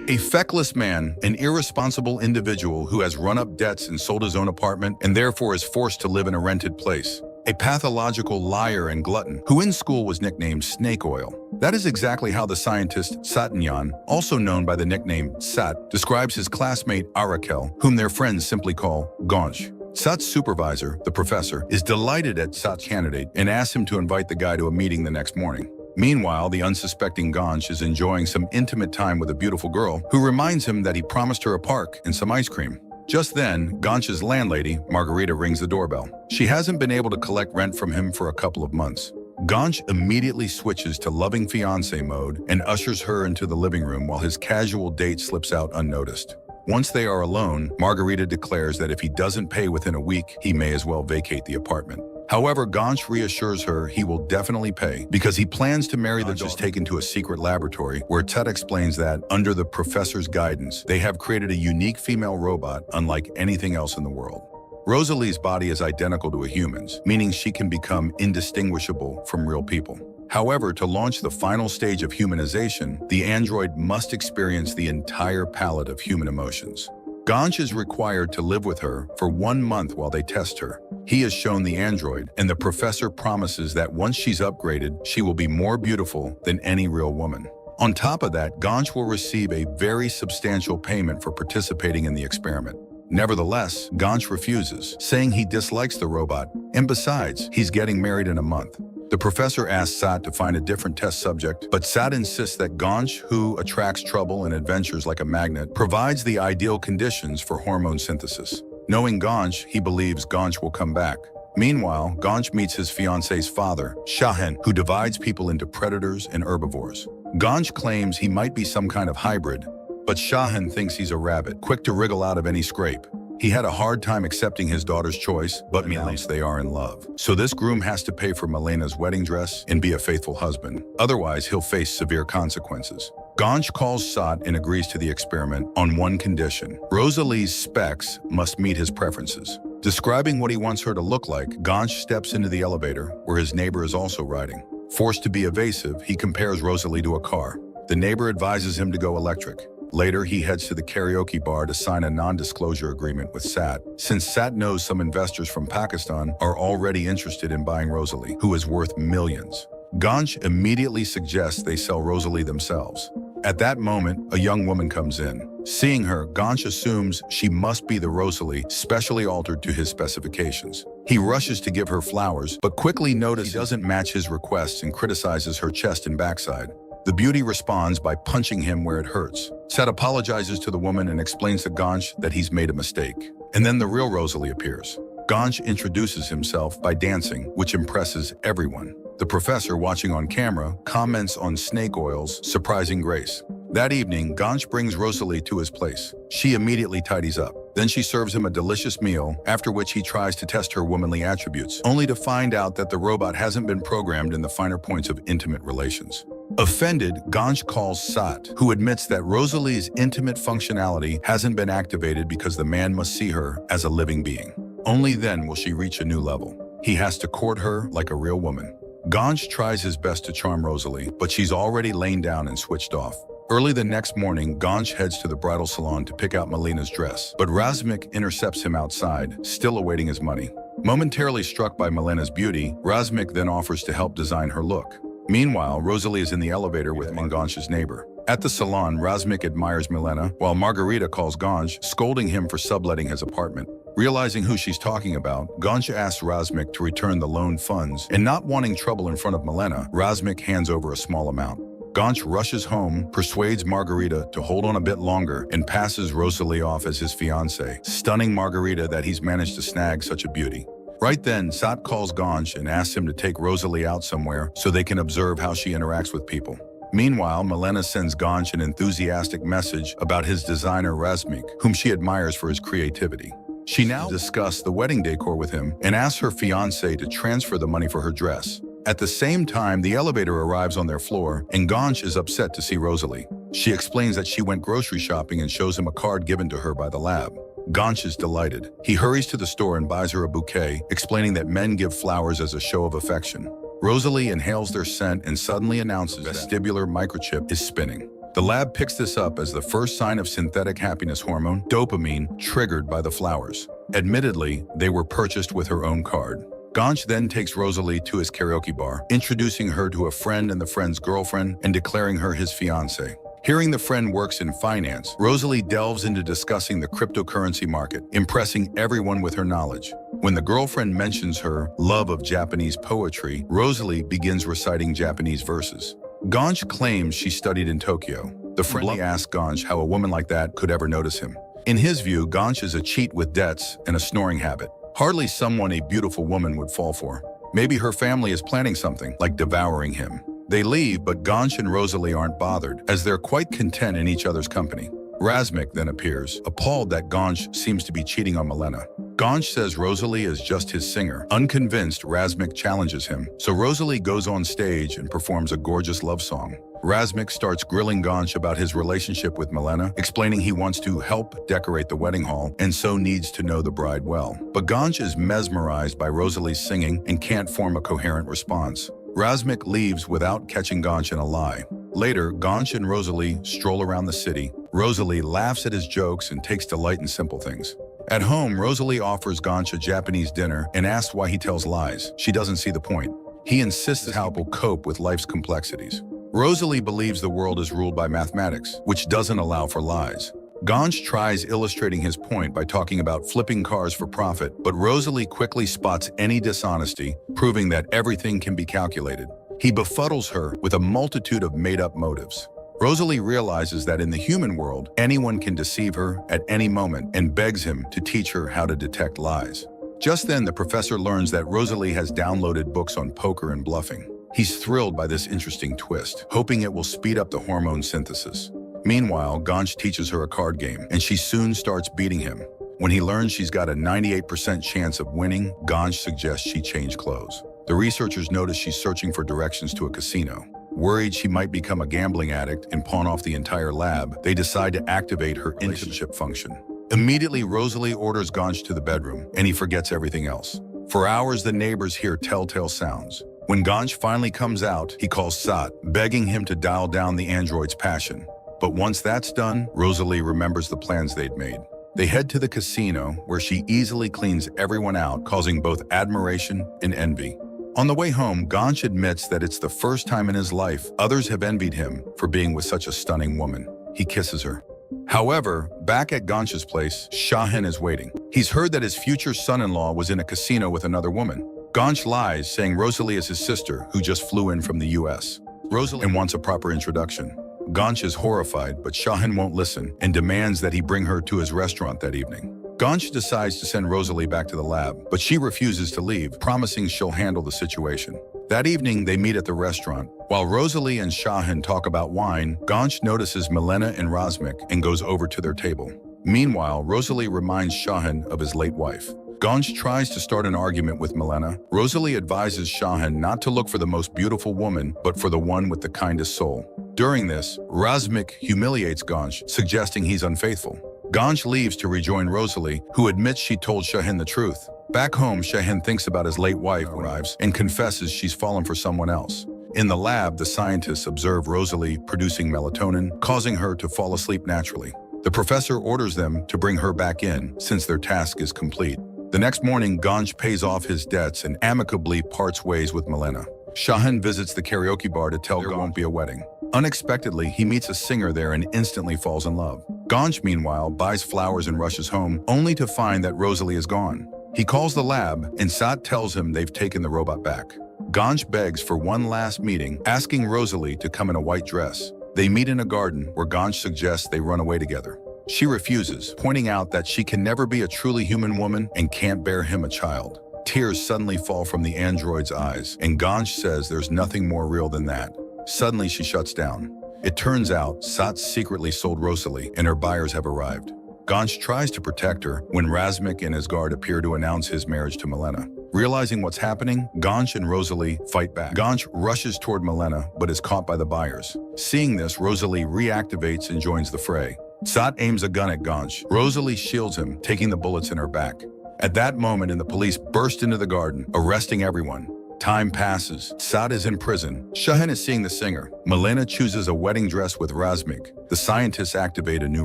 A feckless man, an irresponsible individual who has run up debts and sold his own apartment and therefore is forced to live in a rented place. A pathological liar and glutton who in school was nicknamed Snake Oil. That is exactly how the scientist Satinyan, also known by the nickname Sat, describes his classmate Arakel, whom their friends simply call Gansh. Sat's supervisor, the professor, is delighted at Sat's candidate and asks him to invite the guy to a meeting the next morning. Meanwhile, the unsuspecting Gansh is enjoying some intimate time with a beautiful girl who reminds him that he promised her a park and some ice cream. Just then, Gansh's landlady, Margarita, rings the doorbell. She hasn't been able to collect rent from him for a couple of months. Gansh immediately switches to loving fiancé mode and ushers her into the living room while his casual date slips out unnoticed. Once they are alone, Margarita declares that if he doesn't pay within a week, he may as well vacate the apartment. However, Gansh reassures her he will definitely pay because he plans to marry the daughter. Is taken to a secret laboratory where Ted explains that, under the professor's guidance, they have created a unique female robot unlike anything else in the world. Rosalie's body is identical to a human's, meaning she can become indistinguishable from real people. However, to launch the final stage of humanization, the android must experience the entire palette of human emotions. Gansh is required to live with her for 1 month while they test her. He is shown the android, and the professor promises that once she's upgraded, she will be more beautiful than any real woman. On top of that, Gansh will receive a very substantial payment for participating in the experiment. Nevertheless, Gansh refuses, saying he dislikes the robot, and besides, he's getting married in a month. The professor asks Sat to find a different test subject, but Sat insists that Gansh, who attracts trouble and adventures like a magnet, provides the ideal conditions for hormone synthesis. Knowing Gansh, he believes Gansh will come back. Meanwhile, Gansh meets his fiancée's father, Shahen, who divides people into predators and herbivores. Gansh claims he might be some kind of hybrid, but Shahen thinks he's a rabbit, quick to wriggle out of any scrape. He had a hard time accepting his daughter's choice, but announced they are in love. So this groom has to pay for Malena's wedding dress and be a faithful husband. Otherwise, he'll face severe consequences. Gansh calls Sat and agrees to the experiment on one condition. Rosalie's specs must meet his preferences. Describing what he wants her to look like, Gansh steps into the elevator, where his neighbor is also riding. Forced to be evasive, he compares Rosalie to a car. The neighbor advises him to go electric. Later, he heads to the karaoke bar to sign a non-disclosure agreement with Sat, since Sat knows some investors from Pakistan are already interested in buying Rosalie, who is worth millions. Gansh immediately suggests they sell Rosalie themselves. At that moment, a young woman comes in. Seeing her, Gansh assumes she must be the Rosalie specially altered to his specifications. He rushes to give her flowers, but quickly notices she doesn't match his requests and criticizes her chest and backside. The beauty responds by punching him where it hurts. Sat apologizes to the woman and explains to Gansh that he's made a mistake. And then the real Rosalie appears. Gansh introduces himself by dancing, which impresses everyone. The professor, watching on camera, comments on Snake Oil's surprising grace. That evening, Gansh brings Rosalie to his place. She immediately tidies up. Then she serves him a delicious meal, after which he tries to test her womanly attributes, only to find out that the robot hasn't been programmed in the finer points of intimate relations. Offended, Gansh calls Sat, who admits that Rosalie's intimate functionality hasn't been activated because the man must see her as a living being. Only then will she reach a new level. He has to court her like a real woman. Gansh tries his best to charm Rosalie, but she's already lain down and switched off. Early the next morning, Gansh heads to the bridal salon to pick out Malena's dress, but Razmik intercepts him outside, still awaiting his money. Momentarily struck by Malena's beauty, Razmik then offers to help design her look. Meanwhile, Rosalie is in the elevator with Gansh's neighbor. At the salon, Razmik admires Milena, while Margarita calls Gansh, scolding him for subletting his apartment. Realizing who she's talking about, Gansh asks Razmik to return the loaned funds, and not wanting trouble in front of Milena, Razmik hands over a small amount. Gansh rushes home, persuades Margarita to hold on a bit longer, and passes Rosalie off as his fiancée, stunning Margarita that he's managed to snag such a beauty. Right then, Sat calls Gansh and asks him to take Rosalie out somewhere so they can observe how she interacts with people. Meanwhile, Milena sends Gansh an enthusiastic message about his designer Razmik, whom she admires for his creativity. She now discusses the wedding decor with him and asks her fiancé to transfer the money for her dress. At the same time, the elevator arrives on their floor, and Gansh is upset to see Rosalie. She explains that she went grocery shopping and shows him a card given to her by the lab. Gansh is delighted. He hurries to the store and buys her a bouquet, explaining that men give flowers as a show of affection. Rosalie inhales their scent and suddenly announces that vestibular microchip is spinning. The lab picks this up as the first sign of synthetic happiness hormone, dopamine, triggered by the flowers. Admittedly, they were purchased with her own card. Gansh then takes Rosalie to his karaoke bar, introducing her to a friend and the friend's girlfriend and declaring her his fiancée. Hearing the friend works in finance, Rosalie delves into discussing the cryptocurrency market, impressing everyone with her knowledge. When the girlfriend mentions her love of Japanese poetry, Rosalie begins reciting Japanese verses. Gansh claims she studied in Tokyo. The friend asks Gansh how a woman like that could ever notice him. In his view, Gansh is a cheat with debts and a snoring habit. Hardly someone a beautiful woman would fall for. Maybe her family is planning something, like devouring him. They leave, but Gansh and Rosalie aren't bothered, as they're quite content in each other's company. Razmik then appears, appalled that Gansh seems to be cheating on Milena. Gansh says Rosalie is just his singer. Unconvinced, Razmik challenges him, so Rosalie goes on stage and performs a gorgeous love song. Razmik starts grilling Gansh about his relationship with Milena, explaining he wants to help decorate the wedding hall and so needs to know the bride well. But Gansh is mesmerized by Rosalie's singing and can't form a coherent response. Razmik leaves without catching Gansh in a lie. Later, Gansh and Rosalie stroll around the city. Rosalie laughs at his jokes and takes delight in simple things. At home, Rosalie offers Gansh a Japanese dinner and asks why he tells lies. She doesn't see the point. He insists how people cope with life's complexities. Rosalie believes the world is ruled by mathematics, which doesn't allow for lies. Gansh tries illustrating his point by talking about flipping cars for profit, but Rosalie quickly spots any dishonesty, proving that everything can be calculated. He befuddles her with a multitude of made-up motives. Rosalie realizes that in the human world, anyone can deceive her at any moment and begs him to teach her how to detect lies. Just then, the professor learns that Rosalie has downloaded books on poker and bluffing. He's thrilled by this interesting twist, hoping it will speed up the hormone synthesis. Meanwhile, Gansh teaches her a card game, and she soon starts beating him. When he learns she's got a 98% chance of winning, Gansh suggests she change clothes. The researchers notice she's searching for directions to a casino. Worried she might become a gambling addict and pawn off the entire lab, they decide to activate her internship function. Immediately, Rosalie orders Gansh to the bedroom, and he forgets everything else. For hours, the neighbors hear telltale sounds. When Gansh finally comes out, he calls Sat, begging him to dial down the android's passion. But once that's done, Rosalie remembers the plans they'd made. They head to the casino, where she easily cleans everyone out, causing both admiration and envy. On the way home, Gansh admits that it's the first time in his life others have envied him for being with such a stunning woman. He kisses her. However, back at Gansh's place, Shahin is waiting. He's heard that his future son-in-law was in a casino with another woman. Gansh lies, saying Rosalie is his sister, who just flew in from the US. Rosalie wants a proper introduction. Gansh is horrified, but Shahin won't listen and demands that he bring her to his restaurant that evening. Gansh decides to send Rosalie back to the lab, but she refuses to leave, promising she'll handle the situation. That evening, they meet at the restaurant. While Rosalie and Shahin talk about wine, Gansh notices Milena and Razmik and goes over to their table. Meanwhile, Rosalie reminds Shahin of his late wife. Gansh tries to start an argument with Milena. Rosalie advises Shahin not to look for the most beautiful woman, but for the one with the kindest soul. During this, Razmik humiliates Gansh, suggesting he's unfaithful. Gansh leaves to rejoin Rosalie, who admits she told Shahin the truth. Back home, Shahin thinks about his late wife arrives and confesses she's fallen for someone else. In the lab, the scientists observe Rosalie producing melatonin, causing her to fall asleep naturally. The professor orders them to bring her back in, since their task is complete. The next morning, Gansh pays off his debts and amicably parts ways with Milena. Shahin visits the karaoke bar to tell there won't be a wedding. Unexpectedly, he meets a singer there and instantly falls in love. Gansh, meanwhile, buys flowers and rushes home, only to find that Rosalie is gone. He calls the lab, and Sat tells him they've taken the robot back. Gansh begs for one last meeting, asking Rosalie to come in a white dress. They meet in a garden, where Gansh suggests they run away together. She refuses, pointing out that she can never be a truly human woman and can't bear him a child. Tears suddenly fall from the android's eyes, and Gansh says there's nothing more real than that. Suddenly, she shuts down. It turns out Sat secretly sold Rosalie, and her buyers have arrived. Gansh tries to protect her when Razmik and his guard appear to announce his marriage to Milena. Realizing what's happening, Gansh and Rosalie fight back. Gansh rushes toward Milena, but is caught by the buyers. Seeing this, Rosalie reactivates and joins the fray. Sat aims a gun at Gansh. Rosalie shields him, taking the bullets in her back. At that moment, the police burst into the garden, arresting everyone. Time passes. Saad is in prison. Shahin is seeing the singer. Milena chooses a wedding dress with Razmik. The scientists activate a new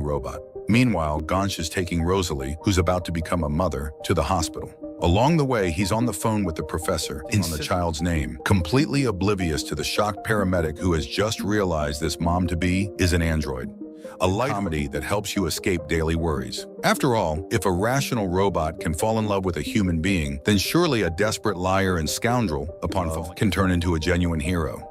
robot. Meanwhile, Gansh is taking Rosalie, who's about to become a mother, to the hospital. Along the way, he's on the phone with the professor, on the child's name, completely oblivious to the shocked paramedic who has just realized this mom-to-be is an android. A light comedy that helps you escape daily worries. After all, if a rational robot can fall in love with a human being, then surely a desperate liar and scoundrel, upon fall, can turn into a genuine hero.